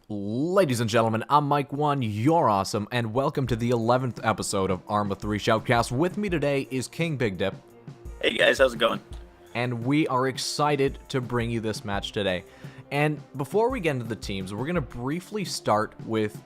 Ladies and gentlemen, I'm MicOne, you're awesome, and welcome to the 11th episode of ARMA Shoutcast. With me today is KingBigDip. Hey guys, how's it going? And we are excited to bring you this match today. And before we get into the teams, we're going to briefly start with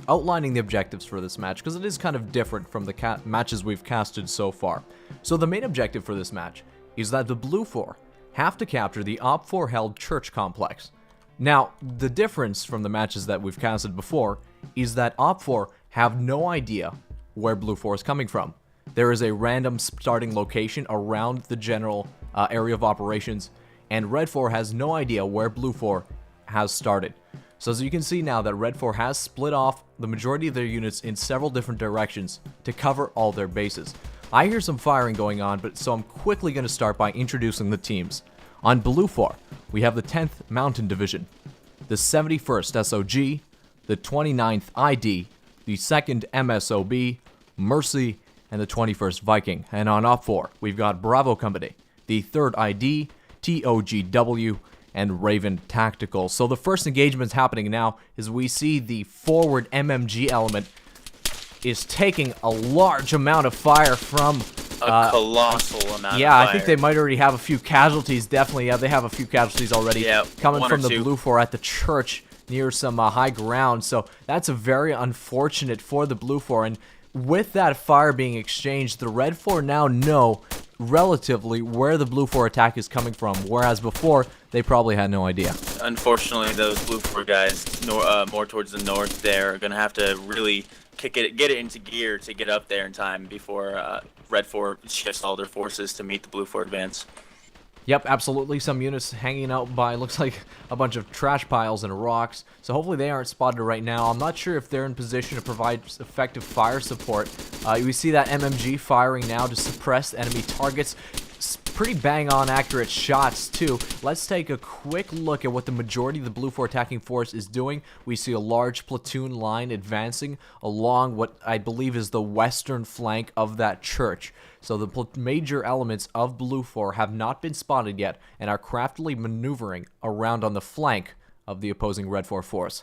outlining the objectives for this match, because it is kind of different from the matches we've casted so far. So the main objective for this match is that the BLUFOR have to capture the OPFOR held church complex. Now, the difference from the matches that we've casted before is that OPFOR have no idea where BLUFOR is coming from. There is a random starting location around the general area of operations, and Red 4 has no idea where BLUFOR has started. So as you can see now that Red 4 has split off the majority of their units in several different directions to cover all their bases. I hear some firing going on, but so I'm quickly going to start by introducing the teams. On BLUFOR, we have the 10th Mountain Division, the 71st SOG, the 29th ID, the 2nd MSOB, Mercy, and the 21st Viking. And on OPFOR, we've got Bravo Company, the 3rd ID, TOGW, and Raven Tactical. So the first engagement happening now is we see the forward MMG element is taking a large amount of fire from a colossal amount of fire. Yeah, I think they might already have a few casualties. Definitely, yeah, they have a few casualties already coming from the BLUFOR at the church near some high ground. So that's a very unfortunate for the BLUFOR. And with that fire being exchanged, the Red 4 now know relatively where the BLUFOR attack is coming from, whereas before they probably had no idea. Unfortunately, those BLUFOR guys more towards the north there are going to have to really get it into gear to get up there in time before Red 4 shifts all their forces to meet the BLUFOR advance. Yep, absolutely. Some units hanging out by, looks like a bunch of trash piles and rocks. So hopefully they aren't spotted right now. I'm not sure if they're in position to provide effective fire support. We see that MMG firing now to suppress enemy targets. Pretty bang-on accurate shots, too. Let's take a quick look at what the majority of the BLUFOR attacking force is doing. We see a large platoon line advancing along what I believe is the western flank of that church. So the major elements of BLUFOR have not been spotted yet and are craftily maneuvering around on the flank of the opposing Red 4 force.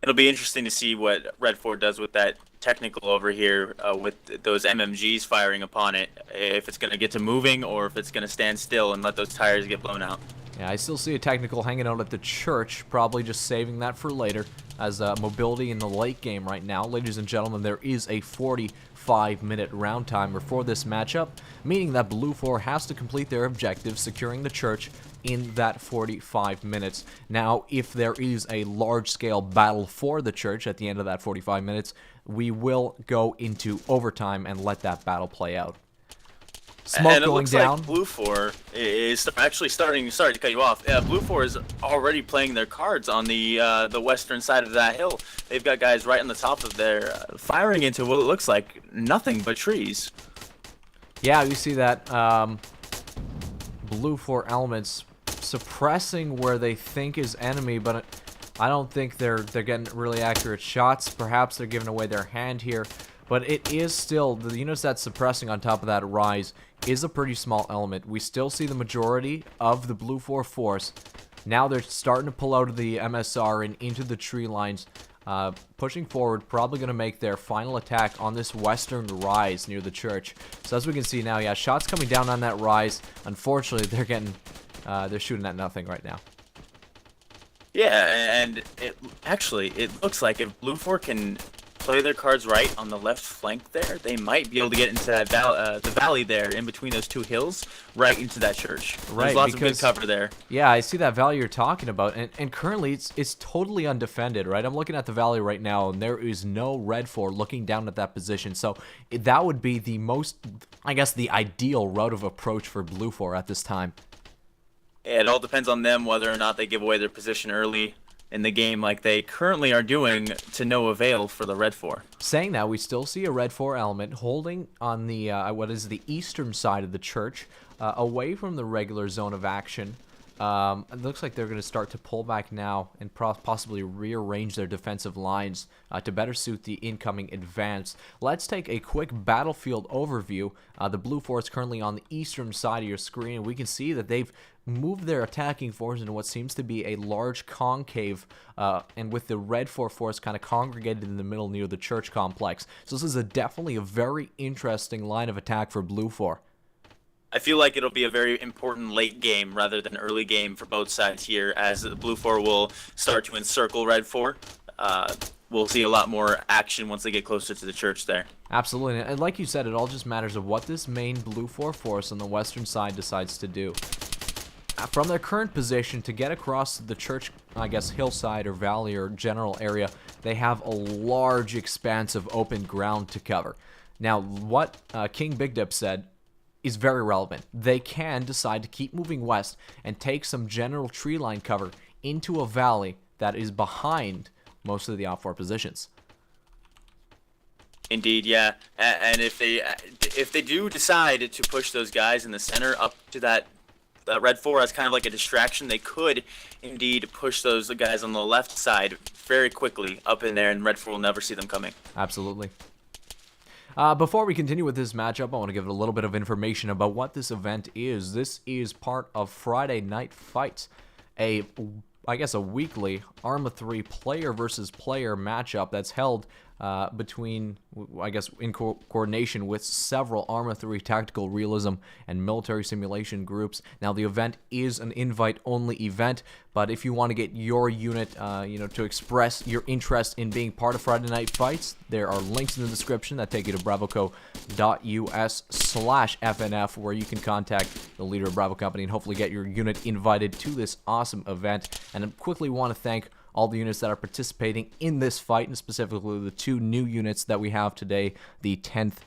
It'll be interesting to see what Red 4 does with that technical over here with those MMGs firing upon it. If it's going to get to moving or if it's going to stand still and let those tires get blown out. Yeah, I still see a technical hanging out at the church, probably just saving that for later as mobility in the late game right now. Ladies and gentlemen, there is a 45-minute round timer for this matchup, meaning that BLUFOR has to complete their objective, securing the church in that 45 minutes. Now, if there is a large-scale battle for the church at the end of that 45 minutes, we will go into overtime and let that battle play out. Smoke and it going looks down. Like BLUFOR is actually starting. Sorry to cut you off. BLUFOR is already playing their cards on the western side of that hill. They've got guys right on the top of there, firing into what it looks like nothing but trees. Yeah, you see that BLUFOR elements suppressing where they think is enemy, but I don't think they're getting really accurate shots. Perhaps they're giving away their hand here. But it is still, the units that's suppressing on top of that rise is a pretty small element. We still see the majority of the BLUFOR force. Now they're starting to pull out of the MSR and into the tree lines. Pushing forward, probably going to make their final attack on this western rise near the church. So as we can see now, yeah, shots coming down on that rise. Unfortunately, they're shooting at nothing right now. Yeah, and it looks like if BLUFOR can play their cards right on the left flank there, they might be able to get into that the valley there in between those two hills, right into that church. Right, there's lots of good cover there. Yeah, I see that valley you're talking about, and currently it's totally undefended, right? I'm looking at the valley right now, and there is no Red 4 looking down at that position, so that would be the most, I guess, the ideal route of approach for BLUFOR at this time. Yeah, it all depends on them whether or not they give away their position early in the game like they currently are doing to no avail for the Red 4. Saying that, we still see a Red 4 element holding on the what is the eastern side of the church, away from the regular zone of action. It looks like they're going to start to pull back now and possibly rearrange their defensive lines to better suit the incoming advance. Let's take a quick battlefield overview. The BLUFOR is currently on the eastern side of your screen, and we can see that they've moved their attacking force into what seems to be a large concave, and with the red force kind of congregated in the middle near the church complex. So this is definitely a very interesting line of attack for BLUFOR. I feel like it'll be a very important late game rather than early game for both sides here, as the BLUFOR will start to encircle Red 4. We'll see a lot more action once they get closer to the church there. Absolutely, and like you said, it all just matters of what this main BLUFOR force on the western side decides to do. From their current position, to get across the church, I guess, hillside or valley or general area, they have a large expanse of open ground to cover. Now, what KingBigDip said is very relevant. They can decide to keep moving west and take some general tree line cover into a valley that is behind most of the OPFOR positions. Indeed, yeah. And if they do decide to push those guys in the center up to that Red 4 as kind of like a distraction, they could indeed push those guys on the left side very quickly up in there, and Red 4 will never see them coming. Absolutely. Before we continue with this matchup, I want to give a little bit of information about what this event is. This is part of Friday Night Fights, I guess a weekly ARMA 3 player versus player matchup that's held between, I guess, in coordination with several ARMA 3 tactical realism and military simulation groups. Now, the event is an invite-only event, but if you want to get your unit, to express your interest in being part of Friday Night Fights, there are links in the description that take you to bravoco.us/FNF, where you can contact the leader of Bravo Company and hopefully get your unit invited to this awesome event. And I quickly want to thank all the units that are participating in this fight, and specifically the two new units that we have today, the 10th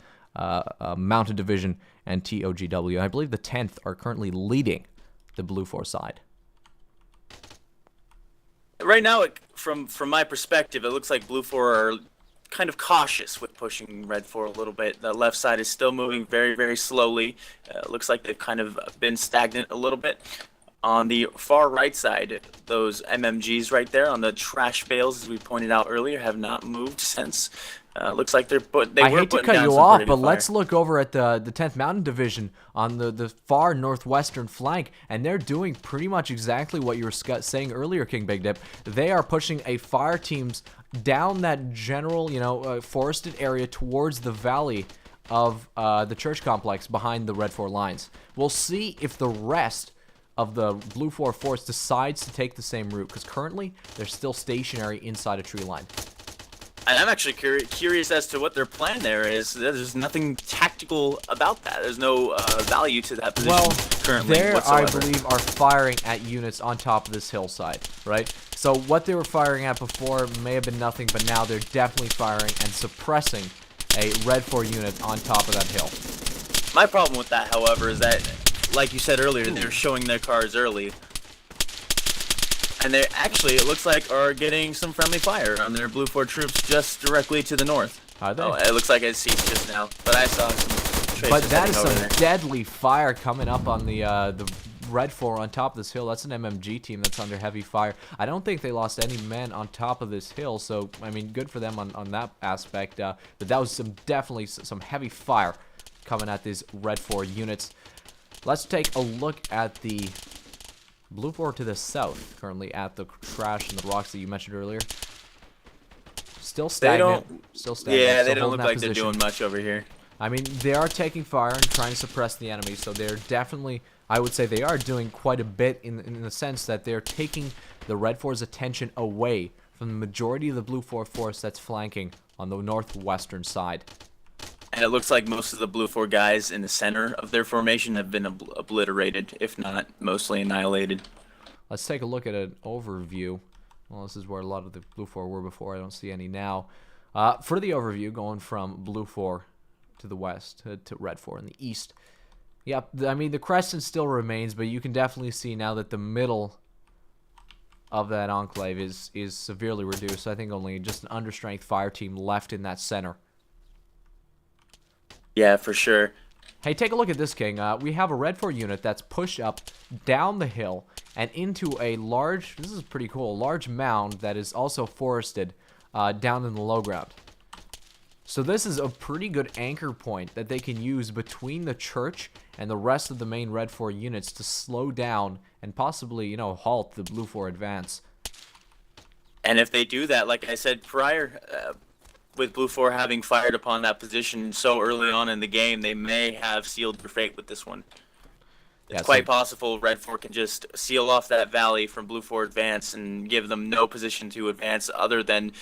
Mounted Division and TOGW. I believe the 10th are currently leading the BLUFOR side. Right now, from my perspective, it looks like BLUFOR are kind of cautious with pushing Red 4 a little bit. The left side is still moving very, very slowly. Looks like they've kind of been stagnant a little bit. On the far right side, those MMGs right there on the trash bales, as we pointed out earlier, have not moved since. Looks like they were putting down some I hate to cut you off, but fire. let's look over at the 10th Mountain Division on the far northwestern flank, and they're doing pretty much exactly what you were saying earlier, KingBigDip. They are pushing a fire teams down that general, forested area towards the valley of the church complex behind the Red 4 lines. We'll see if the rest of the BLUFOR force decides to take the same route, because currently they're still stationary inside a tree line. And I'm actually curious as to what their plan there is. There's nothing tactical about that. There's no value to that position currently whatsoever. I believe, are firing at units on top of this hillside, right? So what they were firing at before may have been nothing, but now they're definitely firing and suppressing a Red 4 unit on top of that hill. My problem with that, however, is that, like you said earlier, they're showing their cards early. And they actually, it looks like, are getting some friendly fire on their BLUFOR troops just directly to the north. Are they? Oh, it looks like it ceased just now. But I saw some traces. But that is over some there. deadly fire coming up on the Red 4 on top of this hill. That's an MMG team that's under heavy fire. I don't think they lost any men on top of this hill, so, I mean, good for them on that aspect. But that was definitely some heavy fire coming at these Red 4 units. Let's take a look at the BLUFOR to the south, currently at the trash and the rocks that you mentioned earlier. Still stagnant. Yeah, they still don't holding look that like position. they're doing much over here. I mean, they are taking fire and trying to suppress the enemy, so they're definitely, I would say they are doing quite a bit in the sense that they're taking the Red 4's attention away from the majority of the BLUFOR force that's flanking on the northwestern side. And it looks like most of the BLUFOR guys in the center of their formation have been obliterated, if not mostly annihilated. Let's take a look at an overview. Well, this is where a lot of the BLUFOR were before. I don't see any now. For the overview, going from BLUFOR to the west to Red 4 in the east. Yep, I mean, the crescent still remains, but you can definitely see now that the middle of that enclave is severely reduced. I think only just an understrength fire team left in that center. Yeah, for sure. Hey, take a look at this, King. We have a Red 4 unit that's pushed up down the hill and into a large, this is pretty cool, large mound that is also forested down in the low ground. So this is a pretty good anchor point that they can use between the church and the rest of the main Red 4 units to slow down and possibly, you know, halt the BLUFOR advance. And if they do that, like I said prior, with BLUFOR having fired upon that position so early on in the game, they may have sealed their fate with this one. It's quite possible Red 4 can just seal off that valley from BLUFOR advance and give them no position to advance other than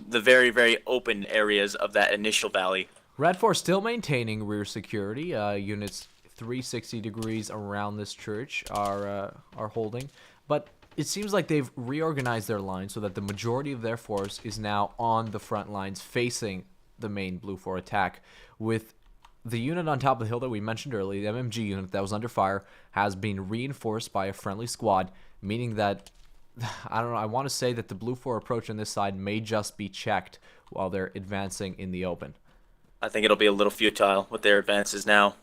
the very, very open areas of that initial valley. Red 4 still maintaining rear security. Units 360 degrees around this church are holding, but it seems like they've reorganized their line so that the majority of their force is now on the front lines facing the main BLUFOR attack. With the unit on top of the hill that we mentioned earlier, the MMG unit that was under fire, has been reinforced by a friendly squad, meaning that, I don't know, I want to say that the BLUFOR approach on this side may just be checked while they're advancing in the open. I think it'll be a little futile with their advances now.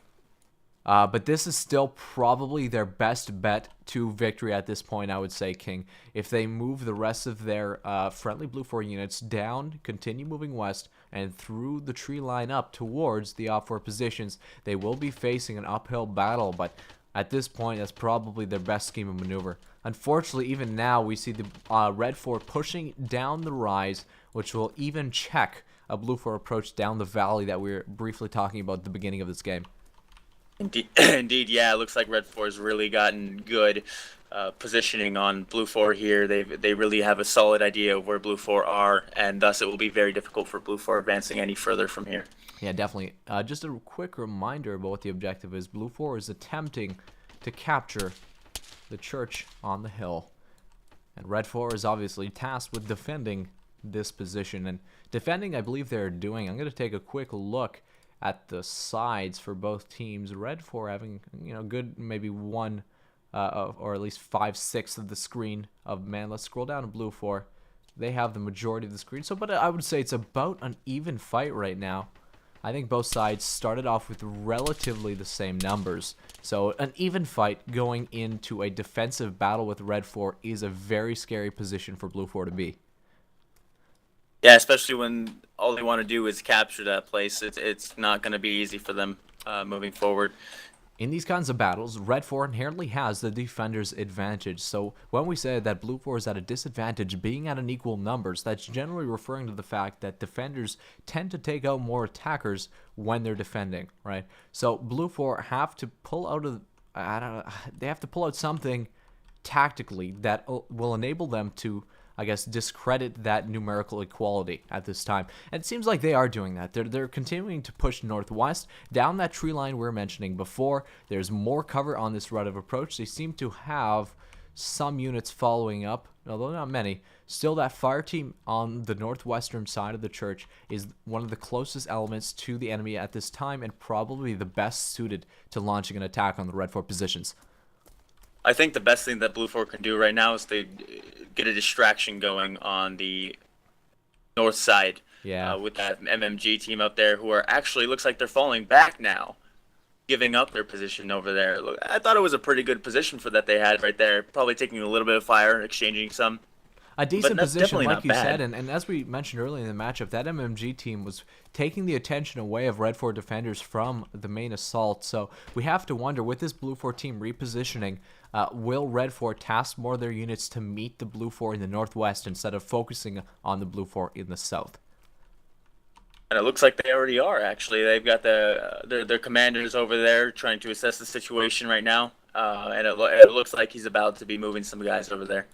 But this is still probably their best bet to victory at this point, I would say, King. If they move the rest of their friendly BLUFOR units down, continue moving west, and through the tree line up towards the OPFOR positions, they will be facing an uphill battle, but at this point, that's probably their best scheme of maneuver. Unfortunately, even now, we see the Red 4 pushing down the rise, which will even check a BLUFOR approach down the valley that we were briefly talking about at the beginning of this game. Indeed, yeah. It looks like Red 4 has really gotten good positioning on BLUFOR here. They really have a solid idea of where BLUFOR are, and thus it will be very difficult for BLUFOR advancing any further from here. Yeah, definitely. Just a quick reminder about what the objective is. BLUFOR is attempting to capture the church on the hill, and Red 4 is obviously tasked with defending this position. And defending, I believe they're doing. I'm going to take a quick look at the sides for both teams. Red 4 having, you know, good maybe one or at least 5/6 of the screen of man. Let's scroll down to BLUFOR. They have the majority of the screen. So, but I would say it's about an even fight right now. I think both sides started off with relatively the same numbers. So an even fight going into a defensive battle with Red 4 is a very scary position for BLUFOR to be. Yeah, especially when all they want to do is capture that place. It's not going to be easy for them moving forward. In these kinds of battles, Red 4 inherently has the defender's advantage. So when we say that BLUFOR is at a disadvantage being at unequal numbers, that's generally referring to the fact that defenders tend to take out more attackers when they're defending, right? So BLUFOR have to pull out of, they have to pull out something tactically that will enable them to, I guess, discredit that numerical equality at this time. And it seems like they are doing that. They're continuing to push northwest down that tree line we were mentioning before. There's more cover on this route of approach. They seem to have some units following up, although not many. Still, that fire team on the northwestern side of the church is one of the closest elements to the enemy at this time and probably the best suited to launching an attack on the Red 4 positions. I think the best thing that BLUFOR can do right now is to get a distraction going on the north side. Yeah. With that MMG team up there, who are actually, looks like they're falling back now, giving up their position over there. Look, I thought it was a pretty good position for that they had right there. Probably taking a little bit of fire, exchanging some. A decent position, like you said, and and as we mentioned earlier in the matchup, that MMG team was taking the attention away of Red 4 defenders from the main assault. So we have to wonder, with this BLUFOR team repositioning, will Red 4 task more of their units to meet the BLUFOR in the northwest instead of focusing on the BLUFOR in the south? And it looks like they already are, actually. They've got their commanders over there trying to assess the situation right now. And it looks like he's about to be moving some guys over there.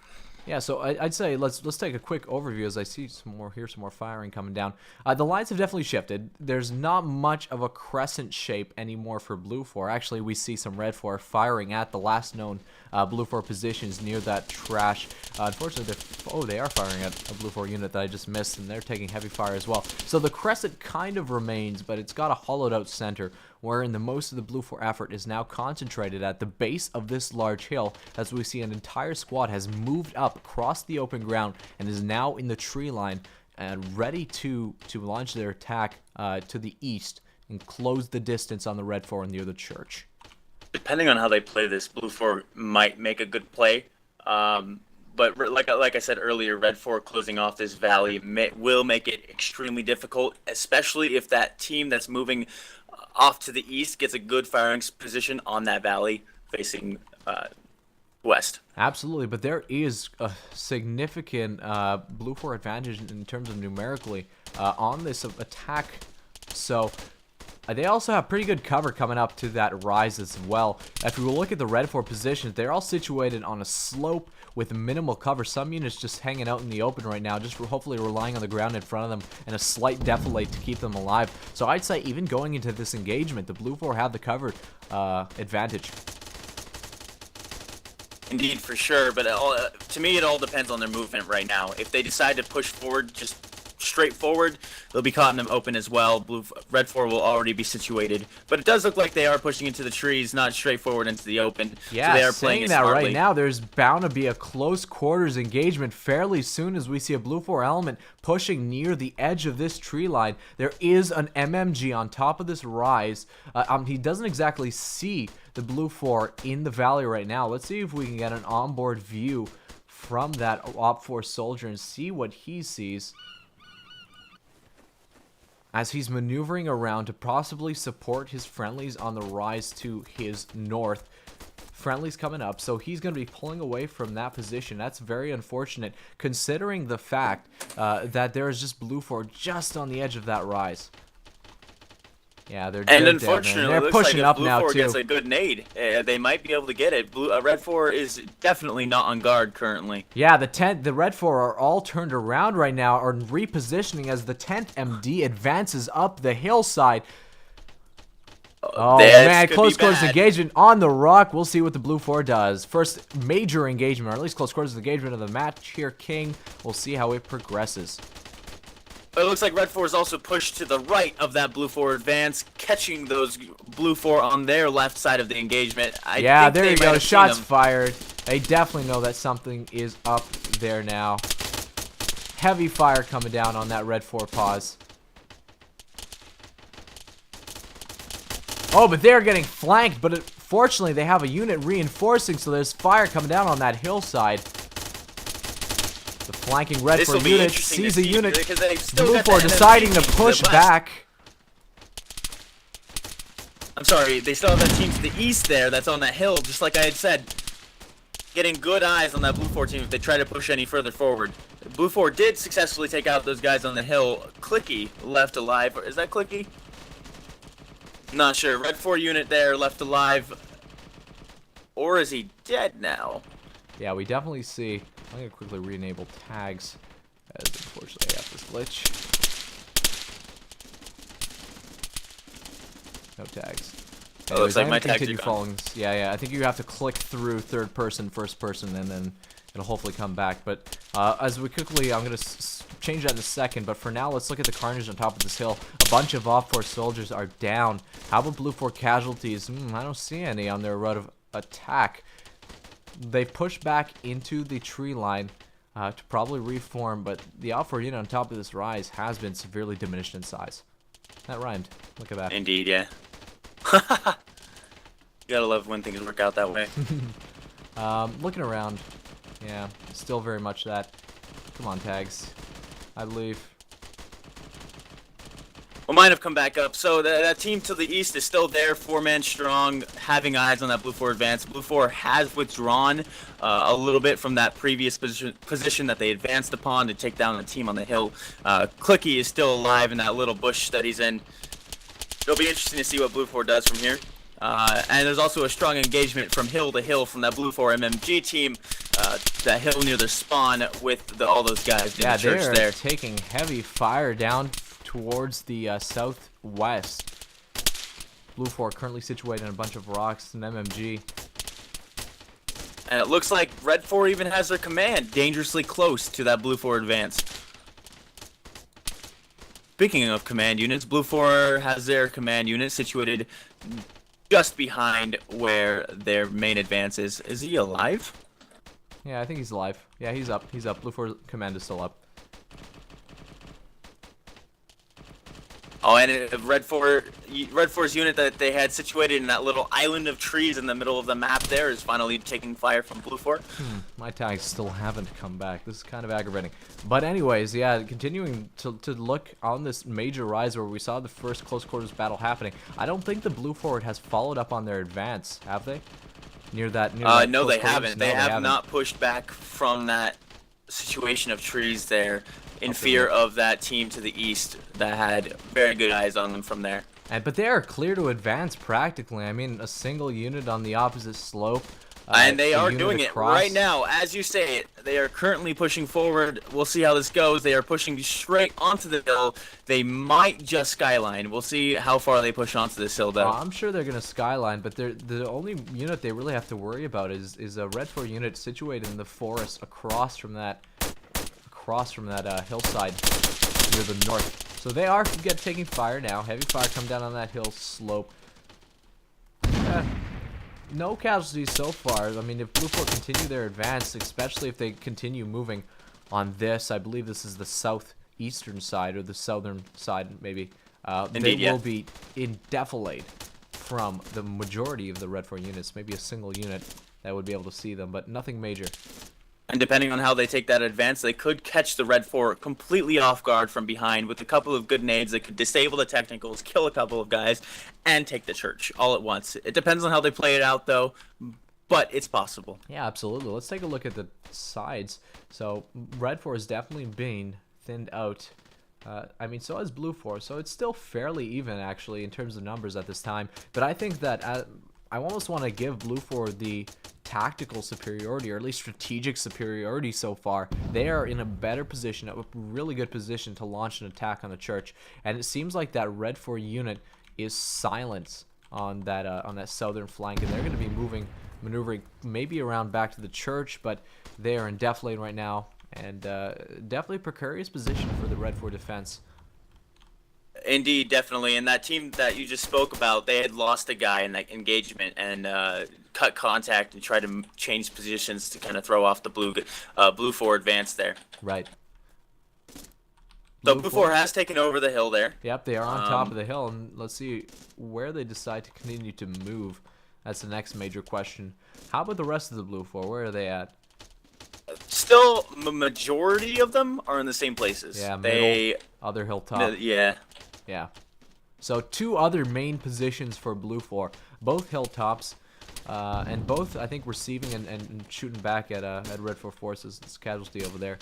Yeah, so I'd say let's take a quick overview as I see some more firing coming down. The lines have definitely shifted. There's not much of a crescent shape anymore for BLUFOR. Actually, we see some Red 4 firing at the last known BLUFOR positions near that trash. Unfortunately, they are firing at a BLUFOR unit that I just missed, and they're taking heavy fire as well. So the crescent kind of remains, but it's got a hollowed out center, wherein the most of the BLUFOR effort is now concentrated at the base of this large hill, as we see an entire squad has moved up across the open ground and is now in the tree line and ready to launch their attack to the east and close the distance on the Red 4 near the church. Depending on how they play this, Blue 4 might make a good play. But like I said earlier, Red 4 closing off this valley will make it extremely difficult, especially if that team that's moving off to the east gets a good firing position on that valley facing west. Absolutely, but there is a significant Blue 4 advantage in terms of numerically on this attack. So they also have pretty good cover coming up to that rise as well. If we look at the Red 4 positions, they're all situated on a slope with minimal cover. Some units just hanging out in the open right now, just hopefully relying on the ground in front of them and a slight defilade to keep them alive. So I'd say even going into this engagement, the Blue 4 have the cover advantage. Indeed, for sure, but to me it all depends on their movement right now. If they decide to push forward, just straight forward, they'll be caught in the open as well. Red 4 will already be situated, but it does look like they are pushing into the trees, not straight forward into the open. Yeah, so they are saying playing that smartly. right now, there's bound to be a close quarters engagement fairly soon as we see a Blue 4 element pushing near the edge of this tree line. There is an MMG on top of this rise. He doesn't exactly see the Blue 4 in the valley right now. Let's see if we can get an onboard view from that OPFOR soldier and see what he sees as he's maneuvering around to possibly support his friendlies on the rise to his north. Friendlies coming up, so he's going to be pulling away from that position. That's very unfortunate, considering the fact that there is just Blue 4 just on the edge of that rise. Yeah, they're and dead unfortunately, down there. They're it looks pushing like up if Blue now 4 too. gets a good nade, they might be able to get it. Red 4 is definitely not on guard currently. Yeah, the Red 4 are all turned around right now, are repositioning as the 10th MD advances up the hillside. Oh man, close quarters engagement on the rock. We'll see what the Blue 4 does. First major engagement, or at least close quarters engagement of the match here, King. We'll see how it progresses. But it looks like Red 4 is also pushed to the right of that Blue 4 advance, catching those Blue 4 on their left side of the engagement. Yeah, there you go. Shots fired. They definitely know that something is up there now. Heavy fire coming down on that Red 4 pause. Oh, but they're getting flanked, but fortunately they have a unit reinforcing, so there's fire coming down on that hillside. The flanking Red 4 unit sees a unit. Blue 4 deciding to push back. I'm sorry, they still have that team to the east there that's on that hill, just like I had said. Getting good eyes on that Blue 4 team if they try to push any further forward. Blue 4 did successfully take out those guys on the hill. Clicky left alive. Is that Clicky? Not sure. Red 4 unit there left alive. Or is he dead now? Yeah, we definitely see. I'm going to quickly re-enable tags, as unfortunately I have this glitch. No tags. It looks like my tags are gone. Yeah, I think you have to click through third person, first person, and then it'll hopefully come back. But as we quickly, I'm going to change that in a second. But for now, let's look at the carnage on top of this hill. A bunch of OPFOR soldiers are down. How about Blue 4 casualties? I don't see any on their route of attack. They've pushed back into the tree line to probably reform, but the OPFOR unit on top of this rise has been severely diminished in size. That rhymed. Look at that. Indeed, yeah. You gotta love when things work out that way. Looking around. Yeah, still very much that. Come on, tags. I believe. Well, mine have come back up. So that team to the east is still there, 4-man strong, having eyes on that Blue 4 advance. Blue 4 has withdrawn a little bit from that previous position that they advanced upon to take down the team on the hill. Clicky is still alive in that little bush that he's in. It'll be interesting to see what Blue 4 does from here. And there's also a strong engagement from hill to hill from that Blue 4 MMG team. That hill near their spawn with all those guys in the church there. They're taking heavy fire down towards the southwest. Blue 4 currently situated in a bunch of rocks and MMG. And it looks like Red 4 even has their command dangerously close to that Blue 4 advance. Speaking of command units, Blue 4 has their command unit situated just behind where their main advance is. Is he alive? Yeah, I think he's alive. Yeah, he's up. He's up. Blue 4 command is still up. Oh, and Red 4's unit that they had situated in that little island of trees in the middle of the map there is finally taking fire from BLUFOR. My tags still haven't come back. This is kind of aggravating. But anyways, yeah, continuing to look on this major rise where we saw the first close quarters battle happening. I don't think the BLUFOR has followed up on their advance, have they? Near that no, they haven't. They have not pushed back from that situation of trees there in fear of that team to the east that had very good eyes on them from there. But they are clear to advance practically. I mean, a single unit on the opposite slope. And they are doing it right now, as you say it. They are currently pushing forward. We'll see how this goes. They are pushing straight onto the hill. They might just skyline. We'll see how far they push onto this hill, though. I'm sure they're going to skyline, but the only unit they really have to worry about is a Red 4 unit situated in the forest across from that hillside near the north. So they are taking fire now. Heavy fire come down on that hill slope. No casualties so far. I mean, if BLUFOR continue their advance, especially if they continue moving on this, I believe this is the southeastern side or the southern side, maybe. Indeed, they will be in defilade from the majority of the Red 4 units. Maybe a single unit that would be able to see them, but nothing major. And depending on how they take that advance, they could catch the Red 4 completely off guard from behind with a couple of good nades that could disable the technicals, kill a couple of guys, and take the church all at once. It depends on how they play it out, though, but it's possible. Yeah, absolutely. Let's take a look at the sides. So Red 4 is definitely being thinned out. I mean, so is BLUFOR, so it's still fairly even, actually, in terms of numbers at this time. But I think that I almost want to give BLUFOR the tactical superiority, or at least strategic superiority so far. They are in a better position, a really good position to launch an attack on the church. And it seems like that Red 4 unit is silent on that southern flank, and they're going to be maneuvering maybe around back to the church, but they are in defilade right now, and definitely a precarious position for the Red 4 defense. Indeed, definitely. And that team that you just spoke about, they had lost a guy in that engagement and cut contact and tried to change positions to kind of throw off the BLUFOR advance there. Right. So BLUFOR has taken over the hill there. Yep, they are on top of the hill, and let's see where they decide to continue to move. That's the next major question. How about the rest of the BLUFOR? Where are they at? Still, the majority of them are in the same places. Yeah, middle, other hilltop. Yeah. Yeah. So two other main positions for BLUFOR, both hilltops, and both I think receiving and shooting back at Red 4 forces. It's casualty over there.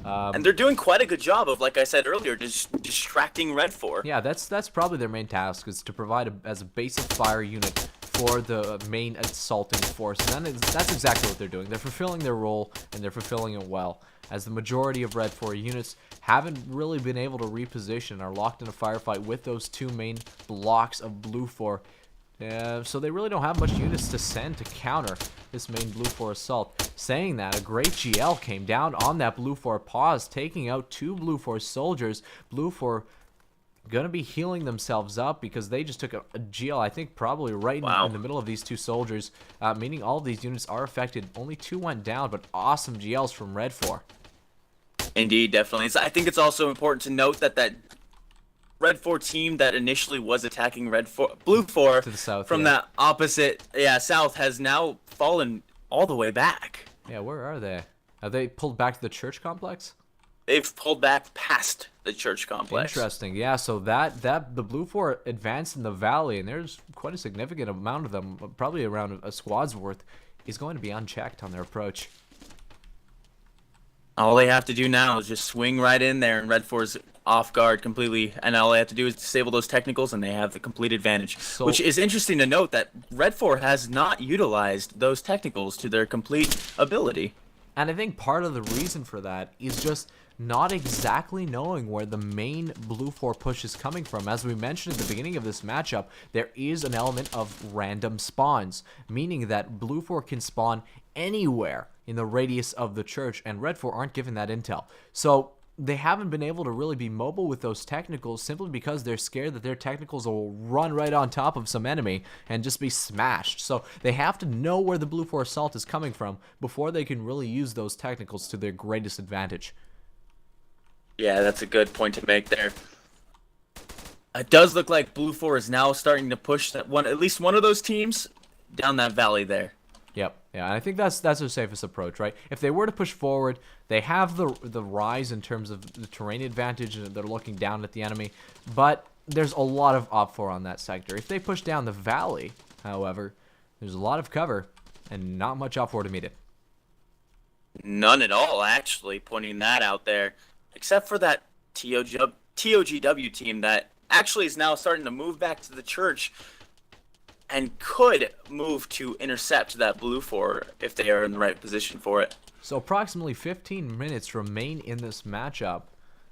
And they're doing quite a good job of, like I said earlier, just distracting Red 4. Yeah, that's probably their main task, is to provide as a basic fire unit for the main assaulting force. And that's exactly what they're doing. They're fulfilling their role, and they're fulfilling it well, as the majority of Red 4 units haven't really been able to reposition and are locked in a firefight with those two main blocks of BLUFOR. So they really don't have much units to send to counter this main BLUFOR assault. Saying that, a great GL came down on that BLUFOR pause, taking out two BLUFOR soldiers. BLUFOR gonna be healing themselves up because they just took a GL, I think probably right in the middle of these two soldiers, meaning all of these units are affected. Only two went down, but awesome GLs from Red 4. Indeed, definitely. I think it's also important to note that Red 4 team that initially was attacking BLUFOR to the south, from that opposite, south, has now fallen all the way back. Yeah, where are they? Have they pulled back to the church complex? They've pulled back past the church complex. Interesting. Yeah, so the BLUFOR advanced in the valley, and there's quite a significant amount of them, probably around a squad's worth, is going to be unchecked on their approach. All they have to do now is just swing right in there, and Red 4's off guard completely, and all they have to do is disable those technicals, and they have the complete advantage. So, which is interesting to note that Red 4 has not utilized those technicals to their complete ability. And I think part of the reason for that is just not exactly knowing where the main BLUFOR push is coming from. As we mentioned at the beginning of this matchup, there is an element of random spawns, meaning that BLUFOR can spawn anywhere in the radius of the church, and Red 4 aren't given that intel. So they haven't been able to really be mobile with those technicals simply because they're scared that their technicals will run right on top of some enemy and just be smashed. So they have to know where the BLUFOR assault is coming from before they can really use those technicals to their greatest advantage. Yeah, that's a good point to make there. It does look like BLUFOR is now starting to push that one, at least one of those teams, down that valley there. Yep. Yeah, and I think that's the safest approach, right? If they were to push forward, they have the rise in terms of the terrain advantage, and they're looking down at the enemy. But there's a lot of OPFOR on that sector. If they push down the valley, however, there's a lot of cover and not much OPFOR to meet it. None at all, actually, pointing that out there, except for that TOGW team that actually is now starting to move back to the church and could move to intercept that BLUFOR if they are in the right position for it. So approximately 15 minutes remain in this matchup.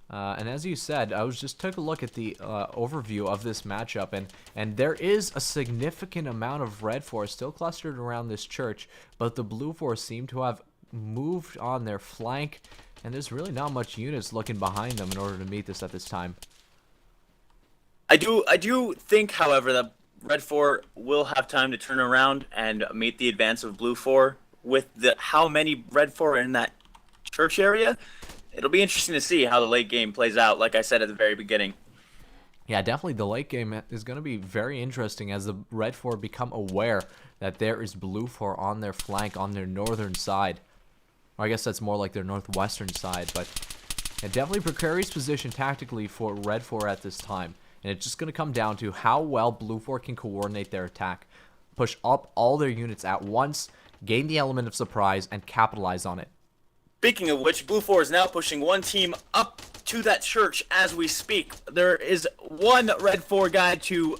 And as you said, I just took a look at the overview of this matchup, and there is a significant amount of red force still clustered around this church, but the BLUFOR seem to have moved on their flank, and there's really not much units looking behind them in order to meet this at this time. I do think, however, that Red 4 will have time to turn around and meet the advance of BLUFOR. With how many Red 4 are in that church area, it'll be interesting to see how the late game plays out, like I said at the very beginning. Yeah, definitely the late game is going to be very interesting as the Red 4 become aware that there is BLUFOR on their flank, on their northern side. Or I guess that's more like their northwestern side, but a definitely precarious position tactically for Red 4 at this time. And it's just going to come down to how well BLUFOR can coordinate their attack, push up all their units at once, gain the element of surprise, and capitalize on it. Speaking of which, BLUFOR is now pushing one team up to that church as we speak. There is one Red 4 guy to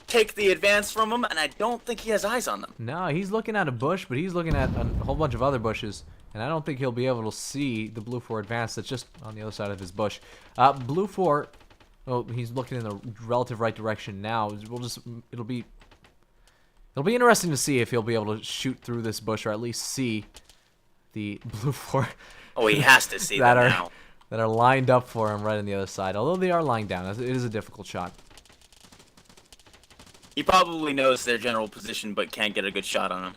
take the advance from him, and I don't think he has eyes on them. No, he's looking at a bush, but he's looking at a whole bunch of other bushes, and I don't think he'll be able to see the BLUFOR advance that's just on the other side of his bush. BLUFOR, well, he's looking in the relative right direction now. It'll be interesting to see if he'll be able to shoot through this bush, or at least see the BLUFOR. Oh, he has to see that now. That are lined up for him right on the other side. Although they are lying down, it is a difficult shot. He probably knows their general position, but can't get a good shot on them.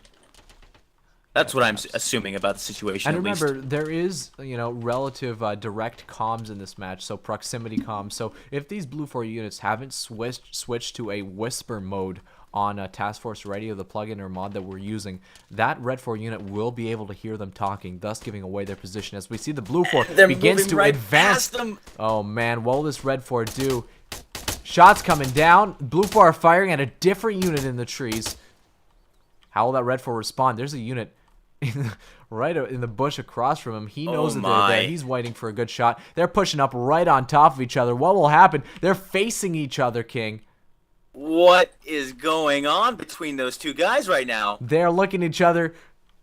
That's what I'm assuming about the situation. And remember, there is, relative direct comms in this match, so proximity comms. So if these BLUFOR units haven't switched to a whisper mode on Task Force Radio, the plugin or mod that we're using, that Red 4 unit will be able to hear them talking, thus giving away their position. As we see the BLUFOR begins to advance. Oh man, what will this Red 4 do? Shots coming down. BLUFOR are firing at a different unit in the trees. How will that Red 4 respond? There's a unit right in the bush across from him. He knows that they're there. He's waiting for a good shot. They're pushing up right on top of each other. What will happen? They're facing each other, King. What is going on between those two guys right now? They're looking at each other.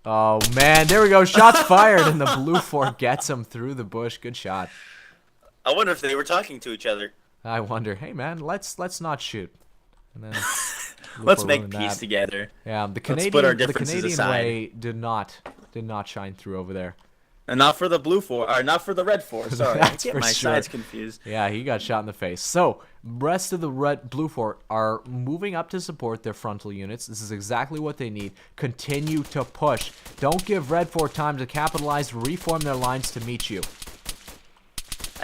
Oh, man. There we go. Shots fired, and the BLUFOR gets him through the bush. Good shot. I wonder if they were talking to each other. I wonder. Hey, man, let's not shoot. And then let's make peace together. Yeah, the Canadian way did not shine through over there. And not for the BLUFOR, or not for the Red 4. Sorry, I get my sides confused. Yeah, he got shot in the face. So, rest of the BLUFOR are moving up to support their frontal units. This is exactly what they need. Continue to push. Don't give Red 4 time to capitalize, reform their lines to meet you.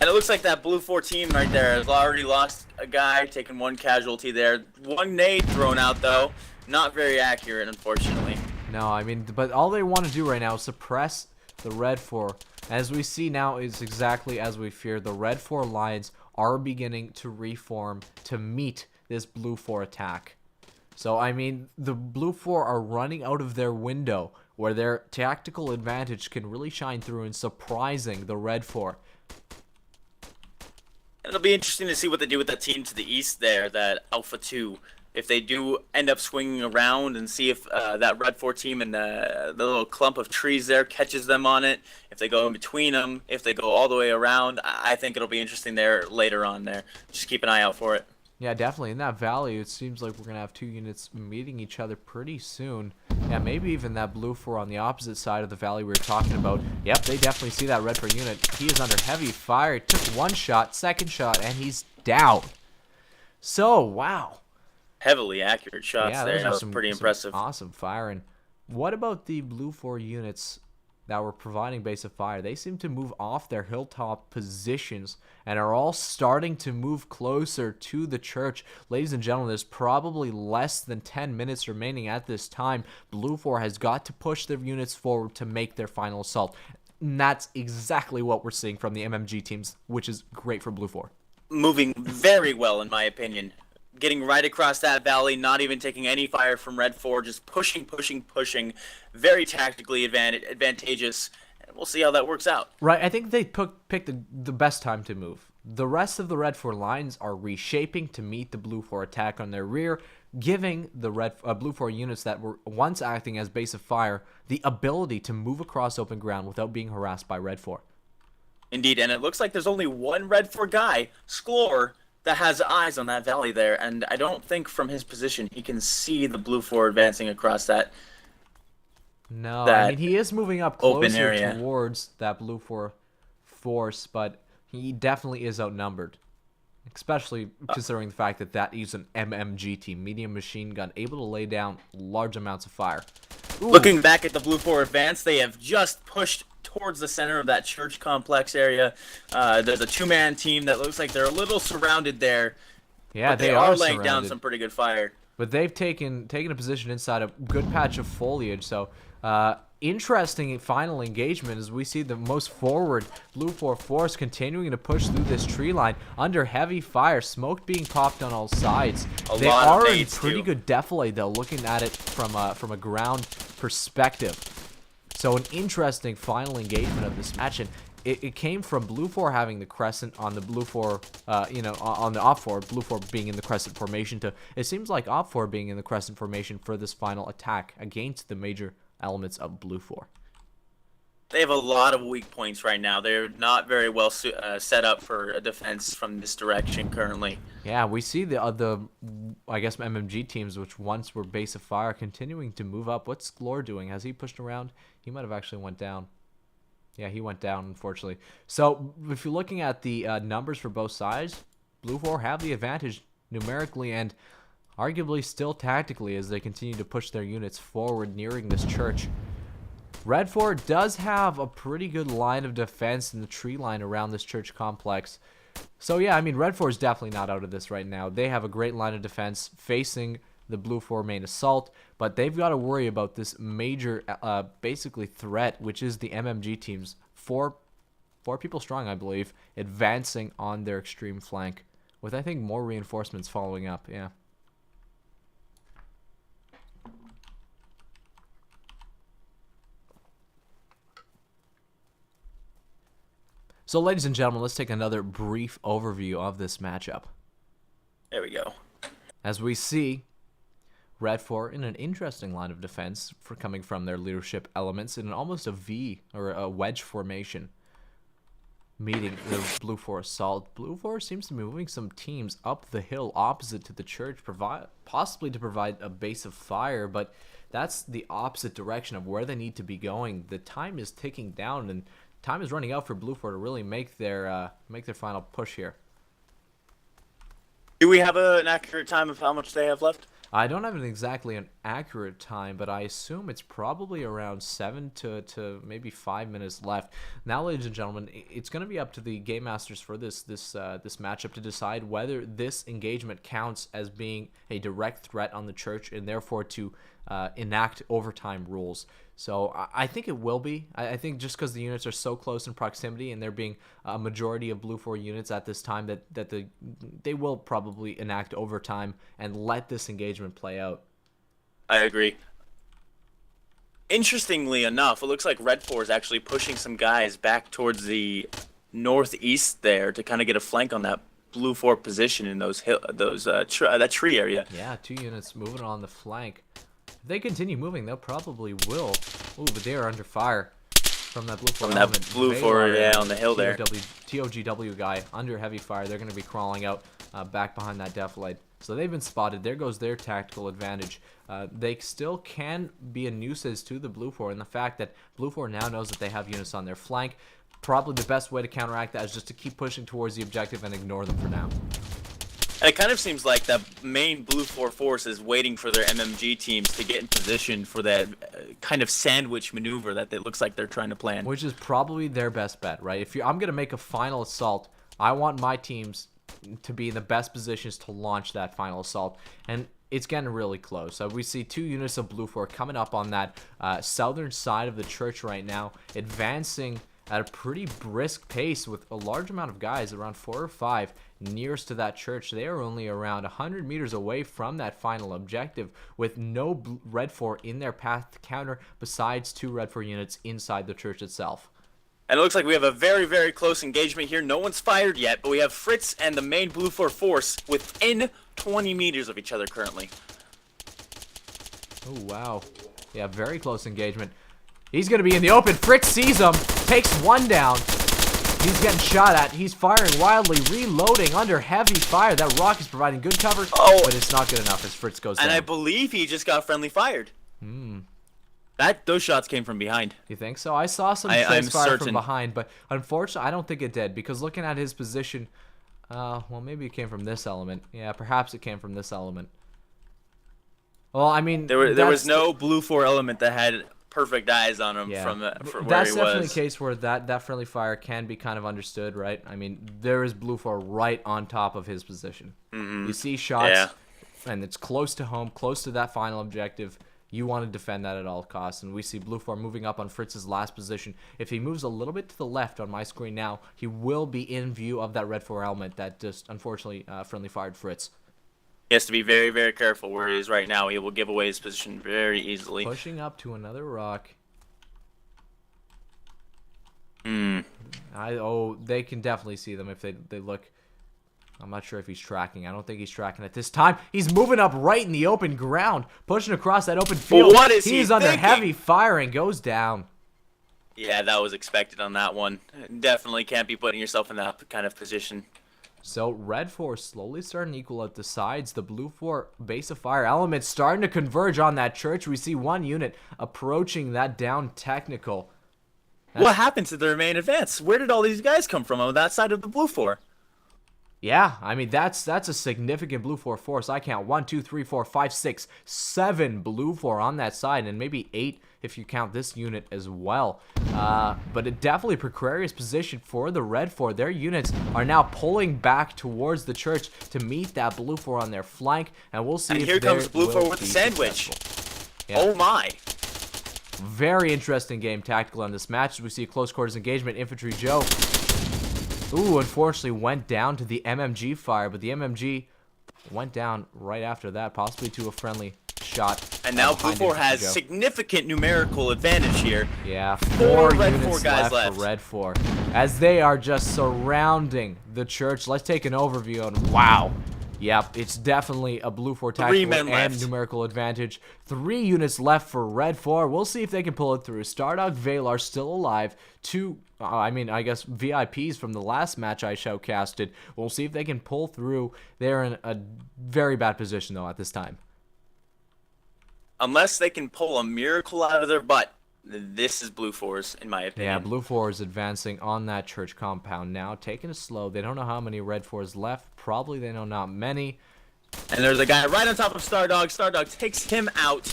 And it looks like that BLUFOR team right there has already lost a guy, taking one casualty there. One nade thrown out, though. Not very accurate, unfortunately. No, I mean, but all they want to do right now is suppress the Red 4. As we see now is exactly as we feared. The Red 4 lines are beginning to reform to meet this BLUFOR attack. So, I mean, the BLUFOR are running out of their window where their tactical advantage can really shine through in surprising the Red 4. It'll be interesting to see what they do with that team to the east there, that Alpha 2. If they do end up swinging around and see if that Red 4 team and the little clump of trees there catches them on it, if they go in between them, if they go all the way around, I think it'll be interesting there later on there. Just keep an eye out for it. Yeah, definitely. In that valley, it seems like we're going to have two units meeting each other pretty soon. Yeah, maybe even that BLUFOR on the opposite side of the valley we were talking about. Yep, they definitely see that Red 4 unit. He is under heavy fire. He took one shot, second shot, and he's down. So, wow. Heavily accurate shots there. That was pretty impressive. Awesome firing. What about the BLUFOR units that were providing base of fire, they seem to move off their hilltop positions and are all starting to move closer to the church. Ladies and gentlemen, there's probably less than 10 minutes remaining at this time. BLUFOR has got to push their units forward to make their final assault. And that's exactly what we're seeing from the MMG teams, which is great for BLUFOR. Moving very well, in my opinion. Getting right across that valley, not even taking any fire from Red 4, just pushing. Very tactically advantageous. And we'll see how that works out. Right, I think they picked the best time to move. The rest of the Red 4 lines are reshaping to meet the BLUFOR attack on their rear, giving the BLUFOR units that were once acting as base of fire the ability to move across open ground without being harassed by Red 4. Indeed, and it looks like there's only one Red 4 guy, Sklor, that has eyes on that valley there, and I don't think from his position he can see the BLUFOR advancing across that. No, I mean, he is moving up closer towards that BLUFOR force, but he definitely is outnumbered. Especially considering the fact that that is an MMG team, medium machine gun, able to lay down large amounts of fire. Ooh. Looking back at the BLUFOR advance, they have just pushed towards the center of that church complex area. There's a two-man team that looks like they're a little surrounded there. Yeah, they are laying down some pretty good fire. But they've taken a position inside a good patch of foliage, so interesting final engagement as we see the most forward BLUFOR force continuing to push through this tree line under heavy fire, smoke being popped on all sides. They are in pretty good defilade though, looking at it from a ground perspective. So an interesting final engagement of this match, and it came from BLUFOR having the crescent on the BLUFOR, on the OPFOR, BLUFOR being in the crescent formation, to it seems like OPFOR being in the crescent formation for this final attack against the major elements of BLUFOR. They have a lot of weak points right now. They're not very well set up for a defense from this direction currently. Yeah, we see the I guess MMG teams, which once were base of fire, continuing to move up. What's Sklor doing? Has he pushed around? He might have actually went down. Yeah, he went down, unfortunately. So if you're looking at the numbers for both sides, BLUFOR have the advantage numerically and arguably still tactically as they continue to push their units forward nearing this church. Red 4 does have a pretty good line of defense in the tree line around this church complex. So yeah, I mean, Red 4 is definitely not out of this right now. They have a great line of defense facing the BLUFOR main assault, but they've got to worry about this major, basically threat, which is the MMG teams, four people strong, I believe, advancing on their extreme flank, with I think more reinforcements following up. Yeah. So, ladies and gentlemen, let's take another brief overview of this matchup. There we go. As we see Red 4 in an interesting line of defense for coming from their leadership elements in almost a V or a wedge formation, meeting the BLUFOR assault. BLUFOR seems to be moving some teams up the hill opposite to the church, possibly to provide a base of fire, but that's the opposite direction of where they need to be going. The time is ticking down, and time is running out for BLUFOR to really make their final push here. Do we have an accurate time of how much they have left? I don't have exactly an accurate time, but I assume it's probably around 7 to maybe 5 minutes left. Now, ladies and gentlemen, it's going to be up to the game masters for this matchup to decide whether this engagement counts as being a direct threat on the church and therefore to enact overtime rules. So I think it will be. I think just because the units are so close in proximity and there being a majority of BLUFOR units at this time that they will probably enact overtime and let this engagement play out. I agree. Interestingly enough, it looks like Red 4 is actually pushing some guys back towards the northeast there to kind of get a flank on that BLUFOR position in that tree area. Yeah, 2 units moving on the flank. If they continue moving, they'll probably will. Ooh, but they are under fire from that BLUFOR element. That BLUFOR, yeah, on the hill there. TOGW guy under heavy fire. They're going to be crawling out back behind that defilade. So they've been spotted. There goes their tactical advantage. They still can be a nuisance to the BLUFOR, and the fact that BLUFOR now knows that they have units on their flank, probably the best way to counteract that is just to keep pushing towards the objective and ignore them for now. And it kind of seems like the main BLUFOR force is waiting for their MMG teams to get in position for that kind of sandwich maneuver that it looks like they're trying to plan. Which is probably their best bet, right? I'm going to make a final assault, I want my teams to be in the best positions to launch that final assault. And it's getting really close. So we see 2 units of BLUFOR coming up on that southern side of the church right now, advancing at a pretty brisk pace with a large amount of guys, around 4 or 5, nearest to that church. They are only around 100 meters away from that final objective, with no Red 4 in their path to counter, besides 2 Red 4 units inside the church itself. And it looks like we have a very, very close engagement here. No one's fired yet, but we have Fritz and the main BLUFOR force within 20 meters of each other currently. Oh, wow. Yeah, very close engagement. He's going to be in the open. Fritz sees him, takes 1 down. He's getting shot at. He's firing wildly, reloading under heavy fire. That rock is providing good cover, but it's not good enough as Fritz goes down. And I believe he just got friendly fired. Those shots came from behind. You think so? I saw some trace fire from behind, but unfortunately, I don't think it did, because looking at his position, well, maybe it came from this element. Yeah, perhaps it came from this element. Well, I mean, there was no BLUFOR element that had perfect eyes on him from where he was. That's definitely a case where that friendly fire can be kind of understood, right? I mean, there is BLUFOR right on top of his position. You see shots, and it's close to home, close to that final objective. You want to defend that at all costs, and we see BLUFOR moving up on Fritz's last position. If he moves a little bit to the left on my screen now, he will be in view of that Red 4 element that just, unfortunately, friendly fired Fritz. He has to be very, very careful where he is right now. He will give away his position very easily. Pushing up to another rock. They can definitely see them if they look. I'm not sure if he's tracking. I don't think he's tracking at this time. He's moving up right in the open ground, pushing across that open field. What is he He's under thinking? heavy fire and goes down. Yeah, that was expected on that one. Definitely can't be putting yourself in that kind of position. So Red 4 slowly starting to equal out the sides. The BLUFOR base of fire elements starting to converge on that church. We see 1 unit approaching that down technical. What happened to the main advance? Where did all these guys come from on that side of the BLUFOR? Yeah, I mean, that's a significant BLUFOR force. I count 1, 2, 3, 4, 5, 6, 7 BLUFOR on that side, and maybe 8 if you count this unit as well. But it definitely precarious position for the Red 4. Their units are now pulling back towards the church to meet that BLUFOR on their flank, and we'll see. And if here comes BLUFOR with the sandwich. Yeah. Oh my! Very interesting game tactical on this match. As we see a close quarters engagement. Infantry Joe. Ooh, unfortunately went down to the MMG fire, but the MMG went down right after that, possibly to a friendly shot. And now BLUFOR has significant numerical advantage here. Yeah, 4 Red 4 units guys left for Red 4, as they are just surrounding the church. Let's take an overview on, wow. Yep, it's definitely a BLUFOR tactical and numerical advantage. 3 units left for Red 4. We'll see if they can pull it through. Stardog Valar still alive. 2, I guess VIPs from the last match I showcasted. We'll see if they can pull through. They're in a very bad position, though, at this time. Unless they can pull a miracle out of their butt, this is BLUFOR's, in my opinion. Yeah, BLUFOR is advancing on that church compound now, taking it slow. They don't know how many Red 4s left. Probably they know not many. And there's a guy right on top of Stardog. Stardog takes him out.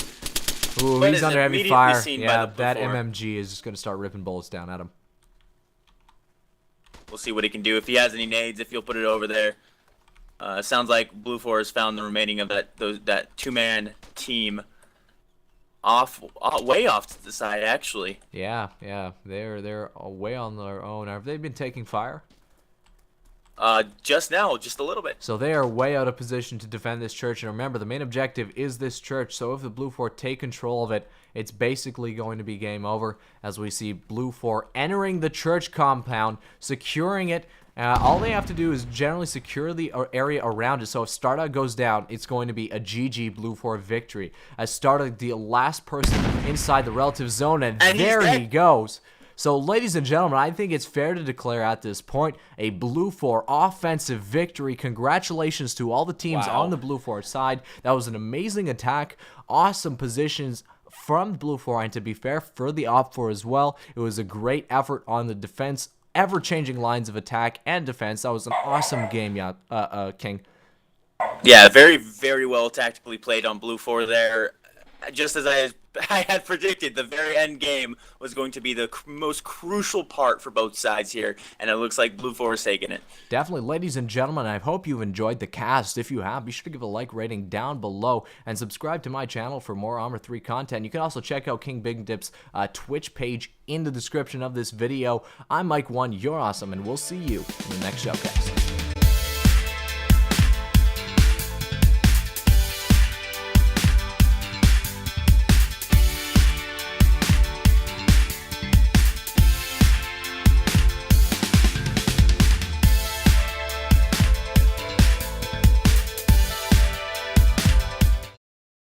Ooh, he's under heavy fire. Yeah, that MMG is just going to start ripping bullets down at him. We'll see what he can do. If he has any nades, if he'll put it over there. Sounds like BLUFOR has found the remaining of that 2-man team way off to the side, actually. Yeah, they're way on their own. Have they been taking fire? Just now, just a little bit. So they are way out of position to defend this church. And remember, the main objective is this church. So if the BLUFOR take control of it, it's basically going to be game over. As we see BLUFOR entering the church compound, securing it. All they have to do is generally secure the area around it. So if Stardog goes down, it's going to be a GG BLUFOR victory. As Stardog, the last person inside the relative zone, and there he goes. So, ladies and gentlemen, I think it's fair to declare at this point a BLUFOR offensive victory. Congratulations to all the teams on the BLUFOR side. That was an amazing attack. Awesome positions from BLUFOR, and to be fair, for the OPFOR as well. It was a great effort on the defense. Ever-changing lines of attack and defense. That was an awesome game, King. Yeah, very, very well tactically played on BLUFOR there. Just as I had predicted, the very end game was going to be the most crucial part for both sides here, and it looks like BLUFOR is taking it. Definitely, ladies and gentlemen, I hope you've enjoyed the cast. If you have, be sure to give a like rating down below and subscribe to my channel for more Arma 3 content. You can also check out KingBigDip's Twitch page in the description of this video. I'm MicOne, you're awesome, and we'll see you in the next Shoutcast.